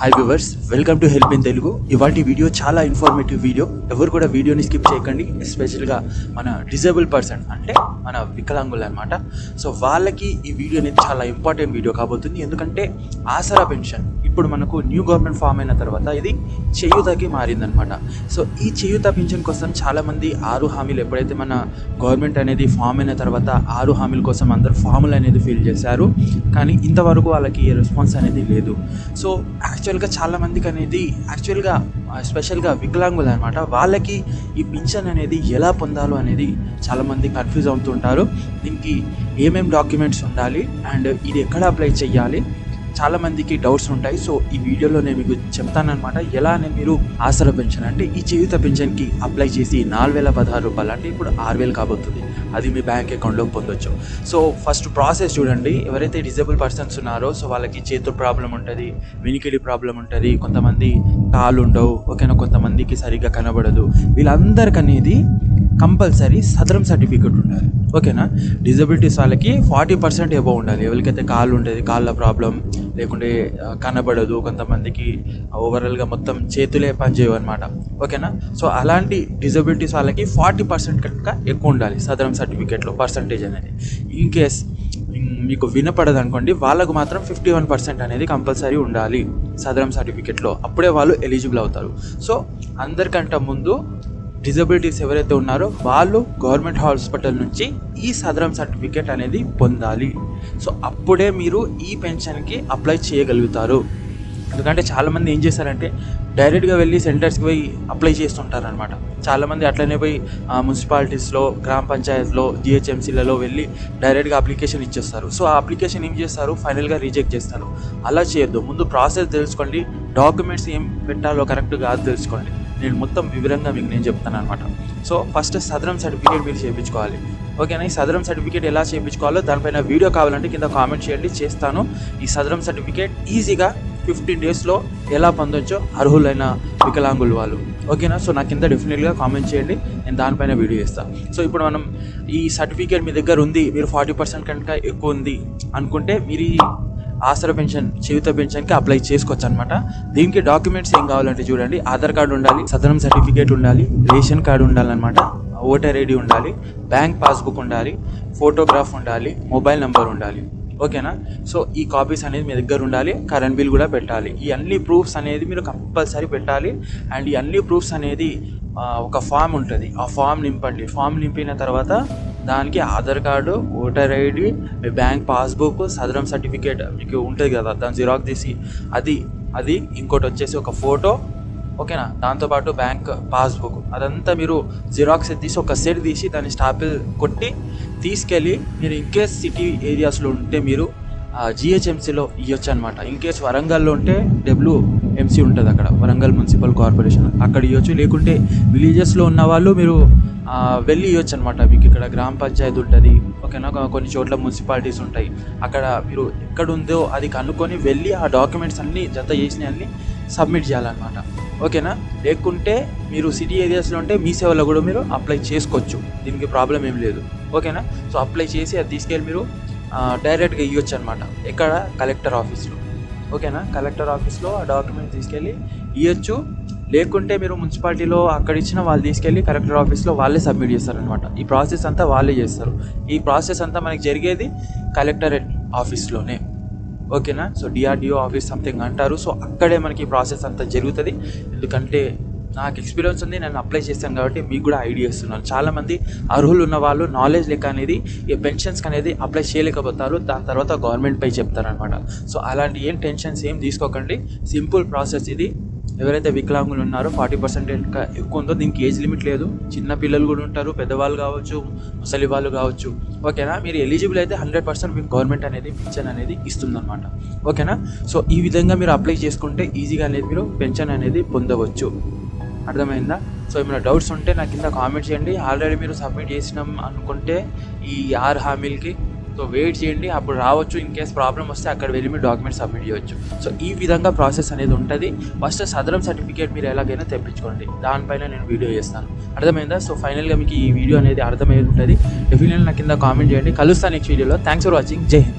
Hi viewers, welcome to help in Telugu. ఇవాటి video చాలా informative video. ఎవరు కూడా వీడియోని స్కిప్ చేయకండి. ఎస్పెషల్గా మన డిజేబుల్ పర్సన్ అంటే మన వికలాంగులు అనమాట. సో వాళ్ళకి ఈ వీడియో అనేది చాలా ఇంపార్టెంట్ వీడియో కాబోతుంది. ఎందుకంటే ఆసరా పెన్షన్ ఇప్పుడు మనకు న్యూ గవర్నమెంట్ ఫామ్ అయిన తర్వాత ఇది చేయూతకి మారిందనమాట. సో ఈ చేయూత పెన్షన్ కోసం చాలామంది 6 హామీలు ఎప్పుడైతే మన గవర్నమెంట్ అనేది ఫామ్ అయిన తర్వాత 6 హామీల కోసం అందరూ ఫాములు అనేది ఫిల్ చేశారు. కానీ ఇంతవరకు వాళ్ళకి రెస్పాన్స్ అనేది లేదు. సో యాక్చువల్గా చాలామందికి అనేది స్పెషల్గా వికలాంగులు అనమాట, వాళ్ళకి ఈ పింఛన్ అనేది ఎలా పొందాలో అనేది చాలామంది కన్ఫ్యూజ్ అవుతుంటారు. దీనికి ఏమేమి డాక్యుమెంట్స్ ఉండాలి అండ్ ఇది ఎక్కడ అప్లై చేయాలి, చాలామందికి డౌట్స్ ఉంటాయి. సో ఈ వీడియోలో నేను మీకు చెప్తానమాట ఎలా అనేది మీరు ఆసరా పెన్షన్ అంటే ఈ చేయూత పెన్షన్కి అప్లై చేసి 4016 రూపాయలు అంటే ఇప్పుడు 6000 కాబోతుంది, అది మీ బ్యాంక్ అకౌంట్లో పొందొచ్చు. సో ఫస్ట్ ప్రాసెస్ చూడండి. ఎవరైతే డిజేబుల్ పర్సన్స్ ఉన్నారో సో వాళ్ళకి చేతుల ప్రాబ్లం ఉంటుంది, వినికిడి ప్రాబ్లం ఉంటుంది, కొంతమంది కాళ్ళు ఉండవు, ఓకేనా, కొంతమందికి సరిగ్గా కనబడదు. వీళ్ళందరికీ అనేది కంపల్సరీ సదరం సర్టిఫికేట్ ఉండాలి, ఓకేనా. డిజబిలిటీస్ వాళ్ళకి 40% ఎబో ఉండాలి. ఎవరికైతే కాళ్ళు ఉంటుంది, కాళ్ళ ప్రాబ్లం, లేకుంటే కనబడదు, కొంతమందికి ఓవరాల్గా మొత్తం చేతులే పనిచేయవు అనమాట, ఓకేనా. సో అలాంటి డిజబిలిటీస్ వాళ్ళకి 40% కనుక ఎక్కువ ఉండాలి సదరం సర్టిఫికేట్లో పర్సంటేజ్ అనేది. ఇన్ కేస్ మీకు వినపడదు అనుకోండి, వాళ్ళకు మాత్రం 51% అనేది కంపల్సరీ ఉండాలి సదరం సర్టిఫికేట్లో, అప్పుడే వాళ్ళు ఎలిజిబుల్ అవుతారు. సో అందరికంటే ముందు డిజబిలిటీస్ ఎవరైతే ఉన్నారో వాళ్ళు గవర్నమెంట్ హాస్పిటల్ నుంచి ఈ సదరం సర్టిఫికేట్ అనేది పొందాలి. సో అప్పుడే మీరు ఈ పెన్షన్కి అప్లై చేయగలుగుతారు. ఎందుకంటే చాలామంది ఏం చేస్తారంటే డైరెక్ట్గా వెళ్ళి సెంటర్స్కి పోయి అప్లై చేస్తుంటారు అనమాట. చాలామంది అట్లనే పోయి మున్సిపాలిటీస్లో, గ్రామ పంచాయత్లో, జిహెచ్ఎంసీలలో వెళ్ళి డైరెక్ట్గా అప్లికేషన్ ఇచ్చేస్తారు. సో ఆ అప్లికేషన్ ఏం చేస్తారు, ఫైనల్గా రిజెక్ట్ చేస్తారు. అలా చేయొద్దు. ముందు ప్రాసెస్ తెలుసుకోండి, డాక్యుమెంట్స్ ఏం పెట్టాలో కరెక్ట్ కాదు తెలుసుకోండి. నేను మొత్తం వివరంగా మీకు నేను చెప్తాను అనమాట. సో ఫస్ట్ సదరం సర్టిఫికేట్ మీరు చేయించుకోవాలి, ఓకేనా. ఈ సదరం సర్టిఫికేట్ ఎలా చేయించుకోవాలో దానిపైన వీడియో కావాలంటే కింద కామెంట్ చేయండి, చేస్తాను. ఈ సదరం సర్టిఫికేట్ ఈజీగా 15 డేస్లో ఎలా పొందొచ్చో అర్హులైన వికలాంగులు వాళ్ళు, ఓకేనా. సో నా కింద డెఫినెట్గా కామెంట్ చేయండి, నేను దానిపైన వీడియో చేస్తాను. సో ఇప్పుడు మనం ఈ సర్టిఫికేట్ మీ దగ్గర ఉంది, మీరు 40% కనుక ఎక్కువ ఉంది అనుకుంటే మీరు ఈ ఆసరా పెన్షన్, చేయూత పెన్షన్కి అప్లై చేసుకోవచ్చు అనమాట. దీనికి డాక్యుమెంట్స్ ఏం కావాలంటే చూడండి, ఆధార్ కార్డు ఉండాలి, సదరం సర్టిఫికేట్ ఉండాలి, రేషన్ కార్డు ఉండాలన్నమాట, ఓటర్ ఐడి ఉండాలి, బ్యాంక్ పాస్బుక్ ఉండాలి, ఫోటోగ్రాఫ్ ఉండాలి, మొబైల్ నెంబర్ ఉండాలి, ఓకేనా. సో ఈ కాపీస్ అనేది మీ దగ్గర ఉండాలి, కరెంట్ బిల్ కూడా పెట్టాలి. ఈ అన్ని ప్రూఫ్స్ అనేది మీరు కంపల్సరీ పెట్టాలి. అండ్ ఈ అన్ని ప్రూఫ్స్ అనేది ఒక ఫామ్ ఉంటుంది, ఆ ఫామ్ నింపండి. ఫామ్ నింపిన తర్వాత దానికి ఆధార్ కార్డు, ఓటర్ ఐడి, మీ బ్యాంక్ పాస్బుక్, సదరం సర్టిఫికేట్ మీకు ఉంటుంది కదా, దాని జిరాక్స్ తీసి అది ఇంకోటి వచ్చేసి ఒక ఫోటో, ఓకేనా. దాంతోపాటు బ్యాంక్ పాస్బుక్ అదంతా మీరు జిరాక్స్ తీసి ఒక సెట్ తీసి దాన్ని స్టాపిల్ కొట్టి తీసుకెళ్ళి మీరు ఇన్కేస్ సిటీ ఏరియాస్లో ఉంటే మీరు జిహెచ్ఎంసీలో ఇవ్వచ్చు అనమాట. ఇన్కేస్ వరంగల్లో ఉంటే WMC ఉంటుంది, అక్కడ వరంగల్ మున్సిపల్ కార్పొరేషన్, అక్కడ ఇవ్వచ్చు. లేకుంటే విలేజెస్లో ఉన్న వాళ్ళు మీరు వెళ్ళి ఇవ్వచ్చు అనమాట. మీకు ఇక్కడ గ్రామ పంచాయతీ ఉంటుంది, ఓకేనా, కొన్ని చోట్ల మున్సిపాలిటీస్ ఉంటాయి, అక్కడ మీరు ఎక్కడుందో అది కనుక్కొని వెళ్ళి ఆ డాక్యుమెంట్స్ అన్నీ జత చేసినవన్నీ సబ్మిట్ చేయాలన్నమాట, ఓకేనా. లేకుంటే మీరు సిటీ ఏరియాస్లో ఉంటే మీ సేవలో కూడా మీరు అప్లై చేసుకోవచ్చు, దీనికి ప్రాబ్లం ఏం లేదు, ఓకేనా. సో అప్లై చేసి అది తీసుకెళ్ళి మీరు డైరెక్ట్గా ఇవ్వచ్చు అనమాట. ఎక్కడ, కలెక్టర్ ఆఫీస్లో, ఓకేనా. కలెక్టర్ ఆఫీస్లో ఆ డాక్యుమెంట్ తీసుకెళ్ళి ఇవ్వచ్చు. లేకుంటే మీరు మున్సిపాలిటీలో అక్కడ ఇచ్చిన వాళ్ళు తీసుకెళ్ళి కలెక్టర్ ఆఫీస్లో వాళ్ళే సబ్మిట్ చేస్తారనమాట. ఈ ప్రాసెస్ అంతా వాళ్ళే చేస్తారు. ఈ ప్రాసెస్ అంతా మనకి జరిగేది కలెక్టరేట్ ఆఫీస్లోనే, ఓకేనా. సో DRDO ఆఫీస్ సంథింగ్ అంటారు. సో అక్కడే మనకి ఈ ప్రాసెస్ అంతా జరుగుతుంది. ఎందుకంటే నాకు ఎక్స్పీరియన్స్ ఉంది, నేను అప్లై చేశాను కాబట్టి మీకు కూడా ఐడియా ఇస్తున్నాను. చాలామంది అర్హులు ఉన్న వాళ్ళు నాలెడ్జ్ లెక్క అనేది ఈ పెన్షన్స్కి అనేది అప్లై చేయలేకపోతారు, దాని తర్వాత గవర్నమెంట్పై చెప్తారనమాట. సో అలాంటి ఏం టెన్షన్స్ ఏం తీసుకోకండి, సింపుల్ ప్రాసెస్ ఇది. ఎవరైతే వికలాంగులు ఉన్నారో 40% ఎక్కువ ఉందో దీనికి ఏజ్ లిమిట్ లేదు. చిన్న పిల్లలు కూడా ఉంటారు, పెద్దవాళ్ళు కావచ్చు, ముసలి వాళ్ళు కావచ్చు, ఓకేనా. మీరు ఎలిజిబుల్ అయితే 100% మీకు గవర్నమెంట్ అనేది పెన్షన్ అనేది ఇస్తుందన్నమాట, ఓకేనా. సో ఈ విధంగా మీరు అప్లై చేసుకుంటే ఈజీగా అనేది మీరు పెన్షన్ అనేది పొందవచ్చు. అర్థమైందా? సో ఏమైనా డౌట్స్ ఉంటే నా కింద కామెంట్ చేయండి. ఆల్రెడీ మీరు సబ్మిట్ చేసినాం అనుకుంటే ఈ 6 హామీలకి సో వెయిట్ చేయండి, అప్పుడు రావచ్చు. ఇన్ కేస్ ప్రాబ్లం వస్తే అక్కడ వెళ్ళి మీరు డాక్యుమెంట్ సబ్మిట్ చేయవచ్చు. సో ఈ విధంగా ప్రాసెస్ అనేది ఉంటుంది. ఫస్ట్ సదరం సర్టిఫికేట్ మీరు ఎలాగైనా తెప్పించుకోండి, దానిపైన నేను వీడియో చేస్తాను. అర్థమైందా? సో ఫైనల్గా మీకు ఈ వీడియో అనేది అర్థమై ఉంటుంది. డెఫినెట్లీ నా కింద కామెంట్ చేయండి. కలుస్తాను నెక్స్ట్ వీడియోలో. Thanks for watching. జై హింద్.